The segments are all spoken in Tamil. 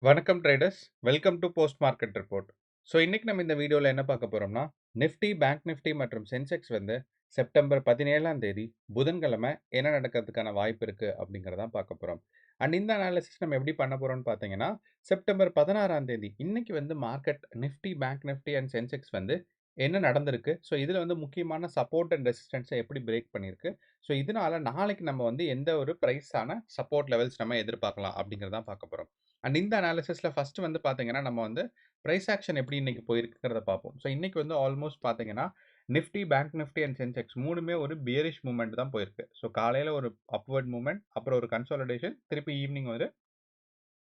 வணக்கம் traders. Welcome to post market report. இன்னைக்கு நம்ம இந்த வீடியோவில் என்ன பார்க்க போறோம்னா, நிஃப்டி, பேங்க் நிஃப்டி மற்றும் சென்செக்ஸ் வந்து செப்டம்பர் 17ஆம் தேதி புதன்கிழமை என்ன நடக்கிறதுக்கான வாய்ப்பு இருக்கு அப்படிங்கிறத பார்க்க போறோம். அண்ட் இந்த அனாலிசிஸ் நம்ம எப்படி பண்ண போறோம்னு பார்த்தீங்கன்னா, செப்டம்பர் 16ஆம் தேதி இன்னைக்கு வந்து market Nifty, bank Nifty and Sensex வந்து என்ன நடந்திருக்கு, இதில் வந்து முக்கியமான சப்போர்ட் அண்ட் ரெசிஸ்டன்ஸை எப்படி பிரேக் பண்ணியிருக்கு, இதனால நாளைக்கு நம்ம வந்து எந்த ஒரு ப்ரைஸான சப்போர்ட் லெவல்ஸ் நம்ம எதிர்பார்க்கலாம் அப்படிங்கிறதான் பார்க்க போறோம். அண்ட் இந்த அனாலிசிஸ்ல ஃபர்ஸ்ட் வந்து பார்த்தீங்கன்னா, நம்ம வந்து பிரைஸ் ஆக்ஷன் எப்படி இன்னைக்கு போயிருக்குங்கிறத பார்ப்போம். இன்னைக்கு வந்து ஆல்மோஸ்ட் பார்த்தீங்கன்னா, Nifty, bank Nifty and Sensex 3மே ஒரு பியரிஷ் மூவ்மெண்ட் தான் போயிருக்கு. காலையில ஒரு அப்வர்ட் மூவ்மெண்ட், அப்புறம் ஒரு கன்சாலிடேஷன், திருப்பி ஈவினிங் ஒரு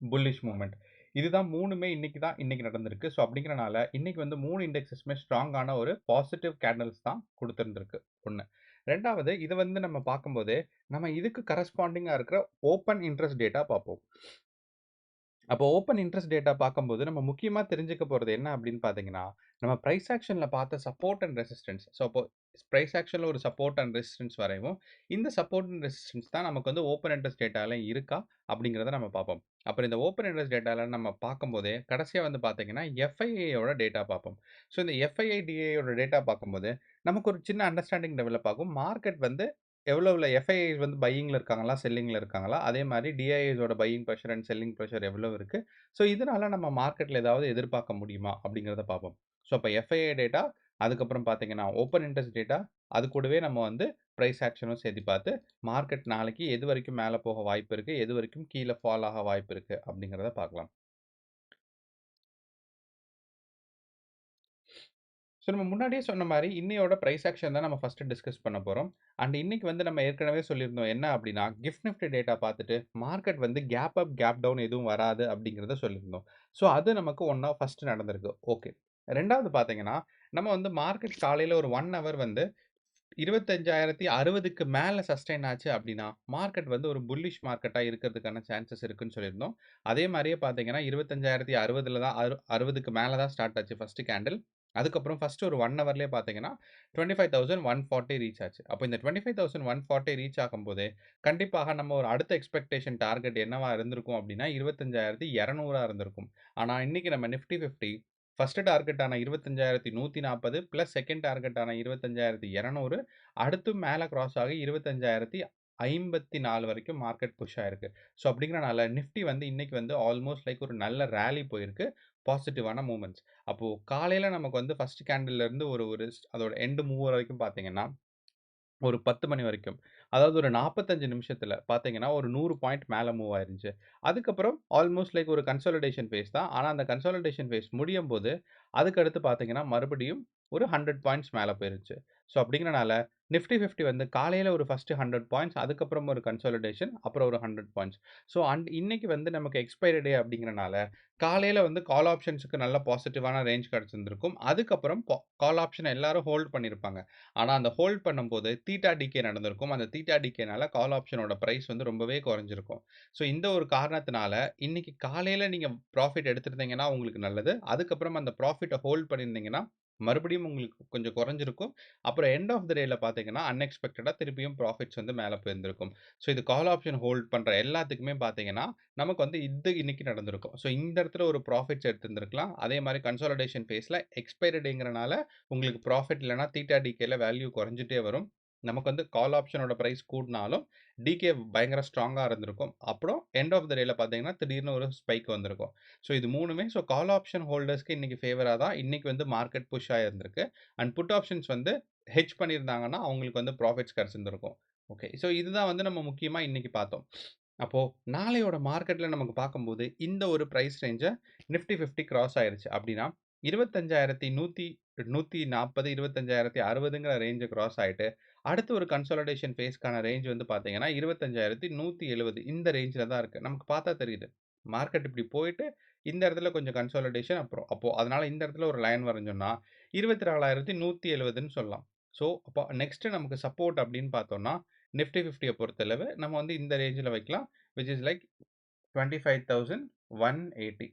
புல்லிஷ் மூவ்மெண்ட். இதுதான் 3மே இன்னைக்கு நடந்திருக்கு. அப்படிங்கிறனால இன்னைக்கு வந்து 3 இண்டெக்ஸஸ்மே ஸ்ட்ராங்கான ஒரு பாசிட்டிவ் கேண்டல்ஸ் தான் குடுத்திருந்திருக்கு. 1. 2வது இத வந்து நம்ம பார்க்கும்போதே, நம்ம இதுக்கு கரஸ்பாண்டிங்கா இருக்கிற ஓப்பன் இன்ட்ரெஸ்ட் டேட்டா பார்ப்போம். அப்போ ஓப்பன் இன்ட்ரெஸ்ட் டேட்டா பார்க்கும்போது, நம்ம முக்கியமா தெரிஞ்சுக்க போறது என்ன அப்படின்னு பார்த்தீங்கன்னா, நம்ம பிரைஸ் ஆக்ஷன்ல பார்த்த சப்போர்ட் அண்ட் ரெசிஸ்டன்ஸ். அப்போ பிரைஸ் ஆக்ஷன்ல ஒரு சப்போர்ட் அண்ட் ரெசிஸ்டன்ஸ் வரைவும், இந்த சப்போர்ட் அண்ட் ரெசிஸ்டன்ஸ் தான் நமக்கு வந்து ஓப்பன் இன்ட்ரெஸ்ட் டேட்டால இருக்கா அப்படிங்கிறத நம்ம பார்ப்போம். அப்புறம் இந்த ஓப்பன் இன்ட்ரெஸ்ட் டேட்டால நம்ம பார்க்கும்போதே, கடைசியா வந்து பார்த்தீங்கன்னா, எஃப்ஐஐயோட டேட்டா பார்ப்போம். இந்த எஃப்ஐஐ, டிஐயோட டேட்டா பார்க்கும்போது, நமக்கு ஒரு சின்ன அண்டர்ஸ்டாண்டிங் டெவலப் ஆகும். மார்க்கெட் வந்து எவ்வளவுல எஃப்ஐஐஸ் வந்து பையிங்ல இருக்காங்களா? செல்லிங்ல இருக்காங்களா? அதே மாரி டிஐஐஸோட buying pressure and selling pressure எவ்வளவு இருக்கு? இதனால நம்ம மார்க்கெட்ல ஏதாவது எதிர்பார்க்க முடியுமா? அப்படிங்கிறத பார்ப்போம். அப்ப எஃப்ஐஐ டேட்டா, அதுக்கப்புறம் பார்த்தீங்கன்னா, ஓப்பன் இன்ட்ரெஸ்ட் டேட்டா, அது கூடவே நம்ம வந்து பிரைஸ் ஆக்ஷனும் சேர்த்து பார்த்து, மார்க்கெட் நாளைக்கு எது வரைக்கும் மேல போக வாய்ப்பு இருக்கு? எது வரைக்கும் கீழ ஃபால் ஆக வாய்ப்பு இருக்கு? அப்படிங்கிறத பார்க்கலாம். நம்ம முன்னாடியே சொன்ன மாரி, இன்னையோட பிரைஸ் ஆக்ஷன் தான் நம்ம ஃபர்ஸ்ட் டிஸ்கஸ் பண்ண போறோம். அண்ட் இன்னைக்கு வந்து நம்ம ஏற்கனவே சொல்லியிருந்தோம். என்ன அப்டின்னா, கிஃப்ட் நிஃப்டி டேட்டா பார்த்துட்டு, மார்க்கெட் வந்து கேப் அப், கேப் டவுன் எதுவும் வராது அப்டிங்கிறத சொல்லியிருந்தோம். அது நமக்கு ஃபர்ஸ்ட் நடந்திருக்கு. ஓகே. 2வது பார்த்தீங்கன்னா, நம்ம வந்து மார்க்கெட் காலையில ஒரு 1 ஹவர் வந்து 25,060க்கு மேல சஸ்டெயின் ஆச்சு அப்டின்னா, மார்க்கெட் வந்து ஒரு புல்லிஷ் மார்க்கெட்டா இருக்கிறதுக்கான சான்சஸ் இருக்குன்னு சொல்லியிருந்தோம். அதே மாரியே பார்த்தீங்கன்னா, 25,060ல தான் 60க்கு மேல தான் ஸ்டார்ட் ஆச்சு ஃபர்ஸ்ட் கேண்டில். அதுக்கப்புறம் ஃபர்ஸ்ட் ஒரு 1 ஹவர்லயே பார்த்தீங்கன்னா, 25,140 ரீச் ஆச்சு. அப்போ இந்த 25,140 ரீச் ஆகும்போதே, கண்டிப்பாக நம்ம ஒரு அடுத்த எக்ஸ்பெக்டேஷன் டார்கெட் என்னவா இருந்திருக்கும் அப்டின்னா, 25,200 இருந்திருக்கும். ஆனா இன்னைக்கு நம்ம நிஃப்டி 50 ஃபர்ஸ்ட் டார்கெட்டான 25,140 பிளஸ் செகண்ட் டார்கெட்டான 25,200 அடுத்து மேல கிராஸ் ஆகி 25,054 வரைக்கும் மார்க்கெட் புஷ் ஆயிருக்கு. அப்படிங்கிறனால நிஃப்டி வந்து இன்னைக்கு வந்து ஆல்மோஸ்ட் லைக் ஒரு நல்ல ராலி போயிருக்கு. பாசிட்டிவான மூவ்மெண்ட்ஸ். அப்போ காலையில நமக்கு வந்து ஃபர்ஸ்ட் கேண்டில்ல இருந்து ஒரு ஒரு அதோட எண்ட் மூவ் வரைக்கும் பார்த்தீங்கன்னா, ஒரு 10 மணி வரைக்கும். அதாவது ஒரு 45 நிமிஷத்துல பார்த்தீங்கன்னா, ஒரு 100 பாயிண்ட் மேல மூவ் ஆயிருந்துச்சு. அதுக்கப்புறம் ஆல்மோஸ்ட் லைக் ஒரு கன்சாலிடேஷன் ஃபேஸ் தான். ஆனா, அந்த கன்சாலிடேஷன் ஃபேஸ் முடியும்போது, அதுக்கு அடுத்து பார்த்தீங்கன்னா, மறுபடியும் ஒரு 100 பாயிண்ட்ஸ் மேல போயிருச்சு. அப்படிங்கிறனால நிஃப்டி 50 வந்து காலையில ஒரு ஃபர்ஸ்ட் 100 பாயிண்ட்ஸ், அதுக்கப்புறம் ஒரு கன்சாலிடேஷன், அப்புறம் ஒரு 100 பாயிண்ட்ஸ். இன்னைக்கு வந்து நமக்கு எக்ஸ்பைரி டே அப்படிங்கிறனால, காலையில வந்து கால் ஆப்ஷன்ஸ்க்கு நல்ல பாசிட்டிவான ரேஞ்ச் கிடைச்சிருந்திருக்கும். அதுக்கப்புறம் கால் ஆப்ஷன எல்லாரும் ஹோல்ட் பண்ணியிருப்பாங்க. ஆனா, அந்த ஹோல்ட் பண்ணும்போது தீட்டா டிகே நடந்திருக்கும். அந்த தீட்டா டிகேனால கால் ஆப்ஷனோட பிரைஸ் வந்து ரொம்பவே குறைஞ்சிருக்கும். இந்த ஒரு காரணத்தினால இன்னைக்கு காலையில நீங்க புராஃபிட் எடுத்திருந்தீங்கன்னா உங்களுக்கு நல்லது. அதுக்கப்புறம் அந்த புராஃபிட்ட ஹோல்ட் பண்ணியிருந்தீங்கன்னா, மறுபடியும் உங்களுக்கு கொஞ்சம் குறைஞ்சிருக்கும். அப்புறம் எண்ட் ஆஃப் த டேல பார்த்தீங்கன்னா, அன்எக்ஸ்பெக்டடா திருப்பியும் புராஃபிட்ஸ் வந்து மேல போயிருந்திருக்கும். இது கால் ஆப்ஷன் ஹோல்ட் பண்ற எல்லாத்துக்குமே பார்த்தீங்கன்னா, நமக்கு வந்து இது இன்னைக்கு நடந்திருக்கும். இந்த இடத்துல ஒரு புராஃபிட்ஸ் எடுத்திருந்திருக்கலாம். அதே மாரி கன்சாலிடேஷன் ஃபேஸ்ல எக்ஸ்பைரி டேங்கிறனால உங்களுக்கு ப்ராஃபிட் இல்லன்னா தீட்டா டிகேல வேல்யூ குறைஞ்சுட்டே வரும். நமக்கு வந்து கால் ஆப்ஷனோட பிரைஸ் கூடுனாலும், டிகே பயங்கர ஸ்ட்ராங்கா இருந்திருக்கும். அப்புறம் எண்ட் ஆஃப் த டேல பார்த்தீங்கன்னா, திடீர்னு ஒரு ஸ்பைக் வந்திருக்கும். இது 3மே கால் ஆப்ஷன் ஹோல்டர்ஸ்க்கு இன்னைக்கு ஃபேவரா தான் இன்னைக்கு வந்து மார்க்கெட் புஷ் ஆயிருந்திருக்கு. அண்ட் புட் ஆப்ஷன்ஸ் வந்து ஹெட்ஜ் பண்ணியிருந்தாங்கன்னா, அவங்களுக்கு வந்து ப்ராஃபிட்ஸ் கிடைச்சிருந்திருக்கும். ஓகே. இதுதான் வந்து நம்ம முக்கியமா இன்னைக்கு பார்த்தோம். அப்போ நாளையோட மார்க்கெட்ல நமக்கு பார்க்கும்போது, இந்த ஒரு பிரைஸ் ரேஞ்ச நிஃப்டி 50 கிராஸ் ஆயிருச்சு அப்டின்னா, 25,140, 25,060ங்கிற ரேஞ்ச கிராஸ் ஆயிட்டு, அடுத்து ஒரு கன்சாலிடேஷன் ஃபேஸ்க்கான ரேஞ்ச் வந்து பார்த்தீங்கன்னா, 25,170 இந்த ரேஞ்ச்ல தான் இருக்கு. நமக்கு பார்த்தா தெரியுது. மார்க்கெட் இப்டி போயிட்டு, இந்த இடத்துல கொஞ்சம் கன்சாலிடேஷன் அப்போ அதனால இந்த இடத்துல ஒரு லைன் வரைஞ்சோம்னா, 24,170ன்னு சொல்லலாம். அப்போ நெக்ஸ்ட் நமக்கு சப்போர்ட் அப்டின்னு பார்த்தோம்னா, நிஃப்டி 50ய பொறுத்தளவு நம்ம வந்து இந்த ரேஞ்ச்ல வைக்கலாம். Which is like 25,180.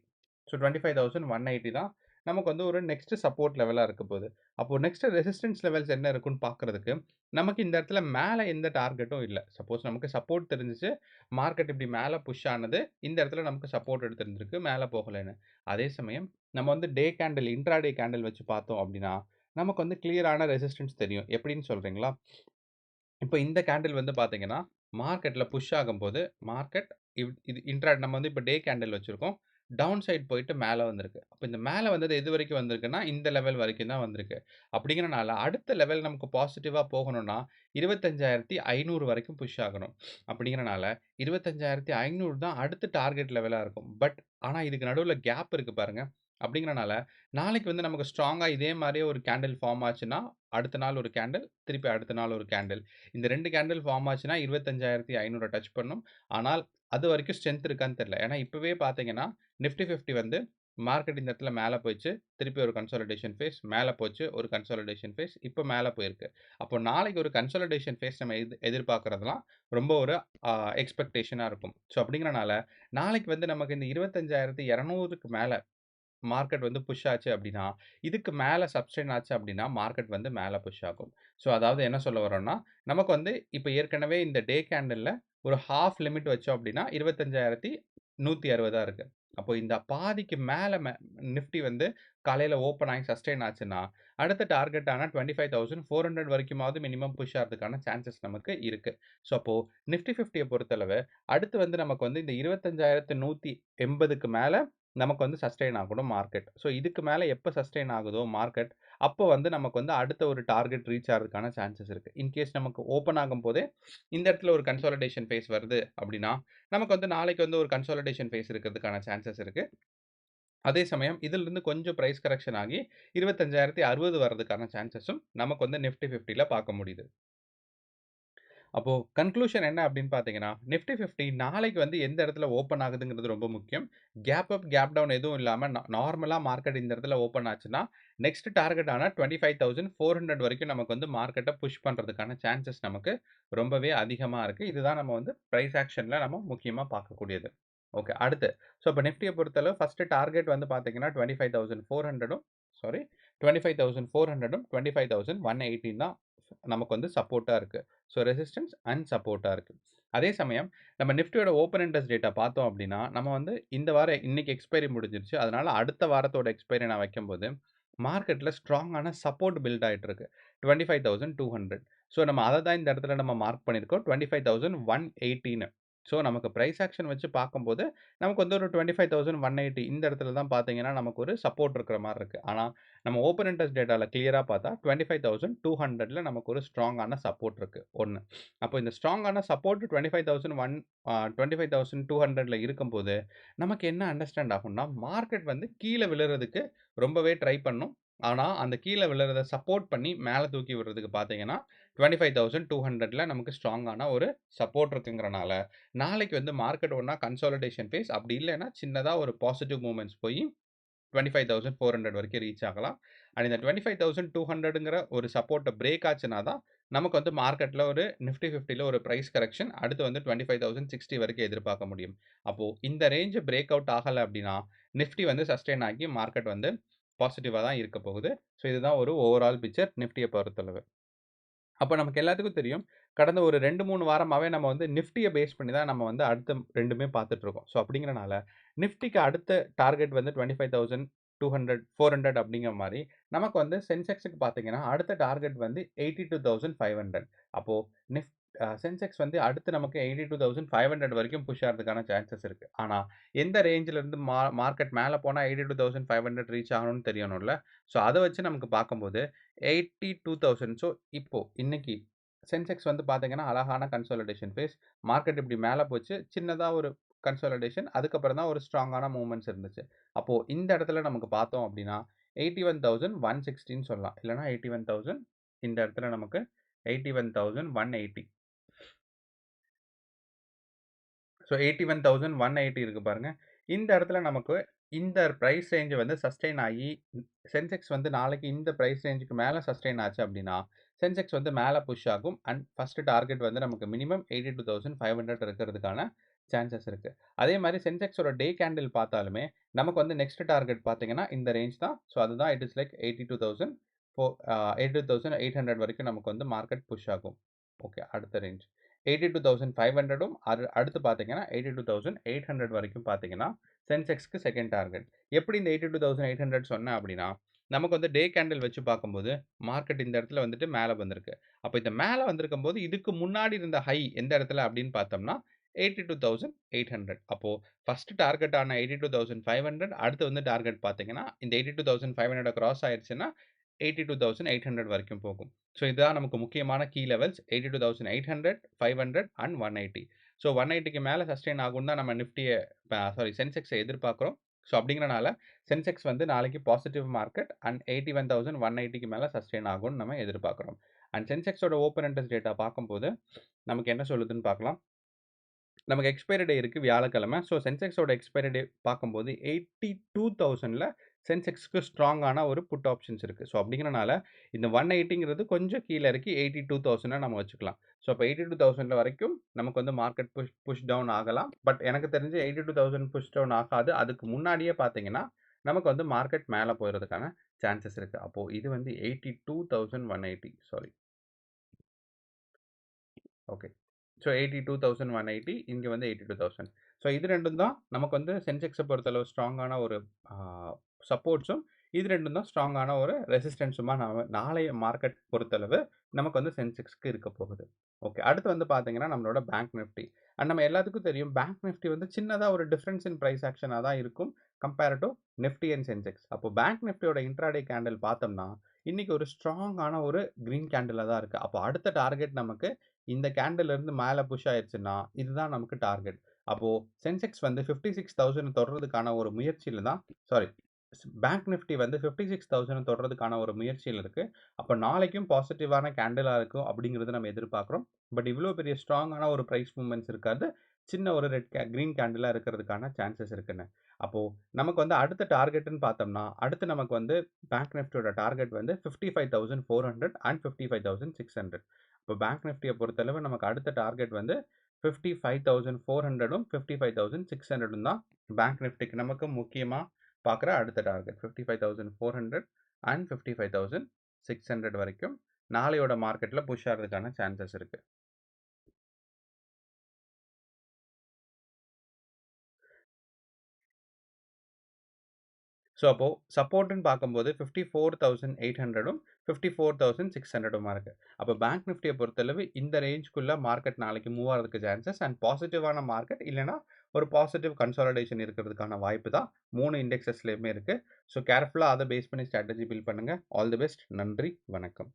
25,180 தான் நமக்கு வந்து ஒரு நெக்ஸ்ட் சப்போர்ட் லெவலா இருக்க போகுது. அப்போ நெக்ஸ்ட் ரெசிஸ்டன்ஸ் லெவல்ஸ் என்ன இருக்குன்னு பார்க்கறதுக்கு, நமக்கு இந்த இடத்துல மேல எந்த டார்கெட்டும் இல்ல. சப்போஸ் நமக்கு சப்போர்ட் தெரிஞ்சுச்சு, மார்க்கெட் இப்படி மேல புஷ் ஆனது, இந்த இடத்துல நமக்கு சப்போர்ட் தெரிஞ்சிருக்கு, மேல போகலைன்னு. அதே சமயம் நம்ம வந்து டே கேண்டில், இன்ட்ராடே கேண்டில் வச்சு பார்த்தோம் அப்படின்னா, நமக்கு வந்து கிளியரான ரெசிஸ்டன்ஸ் தெரியும். எப்படின்னு சொல்றீங்களா? இப்ப இந்த கேண்டில் வந்து பார்த்தீங்கன்னா, மார்க்கெட்ல புஷ் ஆகும்போது, மார்க்கெட் இது நம்ம வந்து இப்ப டே கேண்டில் வச்சிருக்கோம். டவுன் சைட் போயிட்டு மேல வந்திருக்கு. அப்ப இந்த மேல வந்தது எது வரைக்கும் வந்திருக்குன்னா, இந்த லெவல் வரைக்கும் தான் வந்திருக்கு. அப்படிங்கிறனால அடுத்த லெவல் நமக்கு பாசிட்டிவா போகணும்னா, 25,500 வரைக்கும் புஷ் ஆகணும். அப்படிங்கிறனால 25,500 தான் அடுத்த டார்கெட் லெவலா இருக்கும். ஆனா இதுக்கு நடுவுல கேப் இருக்கு பாருங்க. அப்படிங்கிறனால நாளைக்கு வந்து நமக்கு ஸ்ட்ராங்கா இதே மாரியே ஒரு கேண்டில் ஃபார்ம் ஆச்சுன்னா, அடுத்த நாள் ஒரு கேண்டில், திருப்பி அடுத்த நாள் ஒரு கேண்டில். இந்த 2 கேண்டில் ஃபார்ம் ஆச்சுன்னா 25,500 டச் பண்ணும். ஆனால் அதுவரைக்கும் ஸ்ட்ரென்த் இருக்கான்னு தெரியல. ஏன்னா இப்பவே பார்த்தீங்கன்னா, நிஃப்டி 50 வந்து மார்க்கெட் இந்த இடத்துல மேல போயிச்சு. திருப்பி ஒரு கன்சாலிடேஷன் ஃபேஸ், மேல போச்சு. ஒரு கன்சாலிடேஷன் ஃபேஸ், இப்ப மேல போயிருக்கு. அப்போ நாளைக்கு ஒரு கன்சாலிடேஷன் ஃபேஸ் நம்ம எதிர்பார்க்கிறதெல்லாம் ரொம்ப ஒரு எக்ஸ்பெக்டேஷனா இருக்கும். ஸோ அப்படிங்கிறனால, நாளைக்கு வந்து நமக்கு இந்த 25,200க்கு மேல மார்க்கெட் வந்து புஷ் ஆச்சு அப்படின்னா, இதுக்கு மேல சஸ்டெயின் ஆச்சு அப்படின்னா, மார்க்கெட் வந்து மேல புஷ் ஆகும். ஸோ அதாவது என்ன சொல்ல வர்றோம்னா, நமக்கு வந்து இப்ப ஏற்கனவே இந்த டே கேண்டில்ல ஒரு ஹால்ஃப் லிமிட் வச்சோம் அப்படின்னா, 25,160 இருக்கு. அப்போ இந்த பாதிக்கு மேல நிஃப்டி வந்து காலையில ஓப்பன் ஆகி சஸ்டெயின் ஆச்சுன்னா, அடுத்த டார்கெட்டான 25,400 வரைக்குமாவது மினிமம் புஷ் ஆறதுக்கான சான்சஸ் நமக்கு இருக்கு. ஸோ அப்போ நிஃப்டி 50ய பொறுத்தளவு, அடுத்து வந்து நமக்கு வந்து இந்த 25,180க்கு மேல நமக்கு வந்து சஸ்டெயின் ஆகணும் மார்க்கெட். ஸோ இதுக்கு மேல எப்ப சஸ்டெயின் ஆகுதோ மார்க்கெட், அப்போ வந்து நமக்கு வந்து அடுத்த ஒரு டார்கெட் ரீச் ஆறதுக்கான சான்சஸ் இருக்கு. இன்கேஸ் நமக்கு ஓப்பன் ஆகும்போதே, இந்த இடத்துல ஒரு கன்சாலிடேஷன் ஃபேஸ் வருது அப்படின்னா, நமக்கு வந்து நாளைக்கு வந்து ஒரு கன்சாலிடேஷன் ஃபேஸ் இருக்கிறதுக்கான சான்சஸ் இருக்கு. அதே சமயம் இதிலிருந்து கொஞ்சம் பிரைஸ் கரெக்ஷன் ஆகி 25,060 வர்றதுக்கான சான்சஸும் நமக்கு வந்து நிஃப்டி 50ல பார்க்க முடியுது. அப்போ கன்க்ளூஷன் என்ன அப்படின்னு பார்த்தீங்கன்னா, நிஃப்டி 50 நாளைக்கு வந்து எந்த இடத்துல ஓப்பன் ஆகுதுங்கிறது ரொம்ப முக்கியம். கேப் அப், கேப் டவுன் எதுவும் இல்லாம நார்மலா மார்க்கெட் இந்த இடத்துல ஓப்பன் ஆச்சுன்னா, நெக்ஸ்ட் டார்கெட் ஆன 25,400 வரைக்கும் நமக்கு வந்து மார்க்கெட்ட புஷ் பண்றதுக்கான சான்சஸ் நமக்கு ரொம்பவே அதிகமா இருக்கு. இதுதான் நம்ம வந்து பிரைஸ் ஆக்ஷன்ல நம்ம முக்கியமா பார்க்கக்கூடியது. ஓகே. அடுத்து இப்ப நிஃப்டிய பொறுத்தளவு ஃபர்ஸ்ட் டார்கெட் வந்து பார்த்தீங்கன்னா, 25,400ம் சாரி 25,400ம் 25,180 தான் நமக்கு வந்து சப்போர்ட்டா இருக்கு. ரெசிஸ்டன்ஸ் அண்ட் சப்போர்ட்டா இருக்கு. அதே சமயம் நம்ம நிஃப்டியோட ஓப்பன் இன்ட்ரெஸ்ட் டேட்டா பார்த்தோம் அப்படின்னா, நம்ம வந்து இந்த வாரம் இன்னைக்கு எக்ஸ்பைரி முடிஞ்சிருச்சு. அதனால அடுத்த வாரத்தோட எக்ஸ்பைரி நான் வைக்கும்போது, மார்க்கெட்ல ஸ்ட்ராங்கான சப்போர்ட் பில்ட் ஆயிட்டு இருக்கு. 25,200. நம்ம அத தான் இந்த இடத்துல நம்ம மார்க் பண்ணியிருக்கோம். 25,180ன்னு. நமக்கு பிரைஸ் ஆக்ஷன் வச்சு பார்க்கும்போது, நமக்கு வந்து ஒரு 25,180 இந்த இடத்துல தான் பார்த்தீங்கன்னா, நமக்கு ஒரு சப்போர்ட் இருக்கிற மாரி இருக்கு. ஆனா, நம்ம ஓப்பன் இன்ட்ரெஸ்ட் டேட்டால கிளியரா பார்த்தா 25,200ல நமக்கு ஒரு ஸ்ட்ராங்கான சப்போர்ட் இருக்கு. 1. அப்போ இந்த ஸ்ட்ராங்கான சப்போர்ட் 25,200ல இருக்கும்போது, நமக்கு என்ன அண்டர்ஸ்டாண்ட் ஆகும்னா, மார்க்கெட் வந்து கீழ விழுறதுக்கு ரொம்பவே ட்ரை பண்ணும். ஆனா, அந்த கீழ விழுறத சப்போர்ட் பண்ணி மேல தூக்கி விடுறதுக்கு பார்த்தீங்கன்னா, 25,200ல நமக்கு ஸ்ட்ராங்கான ஒரு சப்போர்ட் இருக்குங்கிறனால, நாளைக்கு வந்து மார்க்கெட் ஒண்ணா கன்சாலிடேஷன் ஃபேஸ் அப்படி இல்லன்னா, சின்னதா ஒரு பாசிட்டிவ் மூவ்மெண்ட்ஸ் போயி 25,400 வரைக்கும் ரீச் ஆகலாம். அண்ட் இந்த 25,200ங்கிற ஒரு சப்போர்ட்ட பிரேக் ஆச்சுனா தான், நமக்கு வந்து மார்க்கெட்ல ஒரு நிஃப்டி 50ல ஒரு பிரைஸ் கரெக்ஷன் அடுத்து வந்து 25,060 வரைக்கும் எதிர்பார்க்க முடியும். அப்போ இந்த ரேஞ்ச் பிரேக் அவுட் ஆகல அப்படின்னா, நிஃப்டி வந்து சஸ்டெயின் ஆகி மார்க்கெட் வந்து பாசிட்டிவா தான் இருக்க போகுது. இதுதான் ஒரு ஓவரால் பிக்சர் நிஃப்டிய பொறுத்தளவு. அப்ப நமக்கு எல்லாத்துக்கும் தெரியும். கடந்த ஒரு 2, 3 வாரமாவே நம்ம வந்து நிஃப்டிய பேஸ் பண்ணி தான் நம்ம வந்து அடுத்த 2மே பார்த்துட்டு இருக்கோம். அப்படிங்கிறனால நிஃப்டிக்கு அடுத்த டார்கெட் வந்து 25,200 400 அப்படிங்கிற மாரி, நமக்கு வந்து சென்செக்ஸ்க்கு பார்த்தீங்கன்னா, அடுத்த டார்கெட் வந்து 82,500. அப்போ நிஃப் சென்செக்ஸ் வந்து அடுத்து நமக்கு 82,500 வரைக்கும் புஷ் ஆறதுக்கான சான்சஸ் இருக்கு. ஆனா, எந்த ரேஞ்ச்ல இருந்து மார்க்கெட் மேல போனா 82,500 ரீச் ஆகணும்னு தெரியணும்ல. அத வச்சு நமக்கு பார்க்கும்போது 82,000 இப்போ இன்னைக்கு சென்செக்ஸ் வந்து பார்த்தீங்கன்னா, அழகான கன்சாலிடேஷன் ஃபேஸ். மார்க்கெட் இப்படி மேல போச்சு. சின்னதா ஒரு கன்சாலிடேஷன். அதுக்கப்புறம் தான் ஒரு ஸ்ட்ராங்கான மூவ்மெண்ட்ஸ் இருந்துச்சு. அப்போ இந்த இடத்துல நமக்கு பார்த்தோம் அப்படின்னா, 81,160ன்னு சொல்லலாம். இல்லன்னா 81,000 இந்த இடத்துல நமக்கு 81,180. 81,180 இருக்கு பாருங்க. இந்த இடத்துல நமக்கு இந்த பிரைஸ் ரேஞ்ச் வந்து சஸ்டெயின் ஆகி, சென்செக்ஸ் வந்து நாளைக்கு இந்த பிரைஸ் ரேஞ்சுக்கு மேல சஸ்டெயின் ஆச்சு அப்படின்னா, சென்செக்ஸ் வந்து மேல புஷ் ஆகும். அண்ட் ஃபர்ஸ்ட் டார்கெட் வந்து நமக்கு மினிமம் 82,500 இருக்கிறதுக்கான சான்சஸ் இருக்கு. அதே மாரி சென்செக்ஸோட டே கேண்டில் பார்த்தாலுமே, நமக்கு வந்து நெக்ஸ்ட் டார்கெட் பார்த்தீங்கன்னா, இந்த ரேஞ்ச் தான். ஸோ அதுதான் இட் இஸ் லைக் 82,000 82,800 வரைக்கும் நமக்கு வந்து மார்க்கெட் புஷ் ஆகும். ஓகே. அடுத்த ரேஞ்ச் 82,500ம் அடுத்து பார்த்தீங்கன்னா, 82,800 வரைக்கும் பார்த்தீங்கன்னா, சென்செக்ஸ்க்கு செகண்ட் டார்கெட். எப்படி இந்த 82,800 சொன்னேன் அப்படின்னா, நமக்கு வந்து டே கேண்டில் வச்சு பார்க்கும்போது, மார்க்கெட் இந்த இடத்துல வந்துட்டு மேல வந்திருக்கு. அப்ப இந்த மேல வந்திருக்கும்போது, இதுக்கு முன்னாடி இருந்த ஹை எந்த இடத்துல அப்படின்னு பார்த்தோம்னா, 82,800. அப்போ ஃபர்ஸ்ட் டார்கெட் ஆன 82,500 அடுத்து வந்து டார்கெட் பார்த்தீங்கன்னா, இந்த 82,500 கிராஸ் ஆயிருச்சுன்னா, 82,800 வரைக்கும் போகும். ஸோ இதுதான் நமக்கு முக்கியமான கீ லெவல்ஸ் 82,800, 500 அண்ட் 180. ஸோ 180க்கு மேல சஸ்டெயின் ஆகும்னு தான் நம்ம நிஃப்டிய சென்செக்ஸ எதிர்பார்க்கிறோம். ஸோ அப்படிங்கிறனால சென்செக்ஸ் வந்து நாளைக்கு பாசிட்டிவ் மார்க்கெட் அண்ட் 81,180க்கு மேல சஸ்டெயின் ஆகும்னு நம்ம எதிர்பார்க்கிறோம். அண்ட் சென்செக்ஸோட ஓப்பன் இன்ட்ரெஸ்ட் டேட்டா பார்க்கும்போது, நமக்கு என்ன சொல்லுதுன்னு பார்க்கலாம். நமக்கு எக்ஸ்பைரி டே இருக்கு வியாழக்கிழமை. ஸோ சென்செக்ஸோட எக்ஸ்பைரி டே பார்க்கும்போது 82,000ல சென்செக்ஸ்க்கு ஸ்ட்ராங்கான ஒரு புட் ஆப்ஷன்ஸ் இருக்கு. ஸோ அப்படிங்கிறனால இந்த 180ங்கிறது கொஞ்சம் கீழ இறக்கி 82,000 நம்ம வச்சுக்கலாம். ஸோ அப்ப 82,000 வரைக்கும் நமக்கு வந்து மார்க்கெட் புஷ் டவுன் ஆகலாம். பட் எனக்கு தெரிஞ்சு 82,000 புஷ் டவுன் ஆகாது. அதுக்கு முன்னாடியே பார்த்தீங்கன்னா, நமக்கு வந்து மார்க்கெட் மேல போறதுக்கான சான்சஸ் இருக்கு. அப்போ இது வந்து 82,180 சாரி. ஓகே. ஸோ 82,180 இங்க வந்து 82,000. ஸோ இது 2ம் தான் நமக்கு வந்து சென்செக்ஸ பொறுத்தளவு ஸ்ட்ராங்கான ஒரு ஆ சப்போர்ட்ஸும், இது 2ம் தான் ஸ்ட்ராங்கான ஒரு ரெசிஸ்டன்ஸுமா நாளைய மார்க்கெட் பொறுத்தளவு நமக்கு வந்து சென்செக்ஸ்க்கு இருக்க போகுது. ஓகே. அடுத்து வந்து பார்த்தீங்கன்னா, நம்மளோட பேங்க் நிஃப்டி. அண்ட் நம்ம எல்லாத்துக்கும் தெரியும் பேங்க் நிஃப்டி வந்து சின்னதா ஒரு டிஃபரன்ஸ் இன் பிரைஸ் ஆக்ஷனா தான் இருக்கும். Compare to Nifty and Sensex. அப்போ பேங்க் நிஃப்டியோட இன்ட்ராடே கேண்டில் பார்த்தோம்னா, இன்னைக்கு ஒரு ஸ்ட்ராங்கான ஒரு கிரீன் கேண்டிலா தான் இருக்கு. அப்போ அடுத்த டார்கெட் நமக்கு இந்த கேண்டில்ல இருந்து மேல புஷ் ஆயிருச்சுன்னா, இதுதான் நமக்கு டார்கெட். அப்போ சென்செக்ஸ் வந்து 56,000 தொடுறதுக்கான ஒரு முயற்சியில தான் சாரி பேங்க் நிஃப்டி வந்து 56,000 தொடுறதுக்கான ஒரு முயற்சியில இருக்கு. அப்ப நாளைக்கும் பாசிட்டிவான கேண்டிலா இருக்கும் அப்படிங்கிறத நம்ம எதிர்பார்க்கிறோம். பட் இவ்ளோ பெரிய ஸ்ட்ராங்கான ஒரு பிரைஸ் மூவ்மெண்ட்ஸ் இருக்காது. சின்ன ஒரு கிரீன் கேண்டிலா இருக்கிறதுக்கான சான்சஸ் இருக்குன்னு. அப்போ நமக்கு வந்து அடுத்த டார்கெட்ன்னு பார்த்தோம்னா, அடுத்து நமக்கு வந்து பேங்க் நிஃப்டியோட டார்கெட் வந்து 55,400 அண்ட் 55,600. இப்போ பேங்க் நிஃப்டிய பொறுத்தளவு நமக்கு அடுத்த டார்கெட் வந்து 55,400ம் 55,600ம் தான் பேங்க் நிஃப்டிக்கு நமக்கு முக்கியமா பார்க்குற அடுத்த டார்கெட். 55,400 அண்ட் 55,600 வரைக்கும் நாளையோட மார்க்கெட்ல புஷ் ஆகுறதுக்கான சான்சஸ் இருக்கு. ஸோ அப்போ சப்போர்ட்ன்னு பார்க்கும்போது 54,800ம் 54,600மா இருக்கு. அப்போ பேங்க் நிஃப்டிய பொறுத்தளவு இந்த ரேஞ்ச்க்குள்ள மார்க்கெட் நாளைக்கு மூவ் ஆகுறதுக்கு சான்சஸ் அண்ட் பாசிட்டிவான மார்க்கெட் இல்லன்னா ஒரு பாசிட்டிவ் கன்சாலிடேஷன் இருக்கிறதுக்கான வாய்ப்பு தான் 3 இண்டெக்ஸஸ்லயுமே இருக்கு. ஸோ கேர்ஃபுல்லா அத பேஸ் பண்ணி ஸ்ட்ராட்டஜி பில்ட் பண்ணுங்க. All the best. நன்றி. வணக்கம்.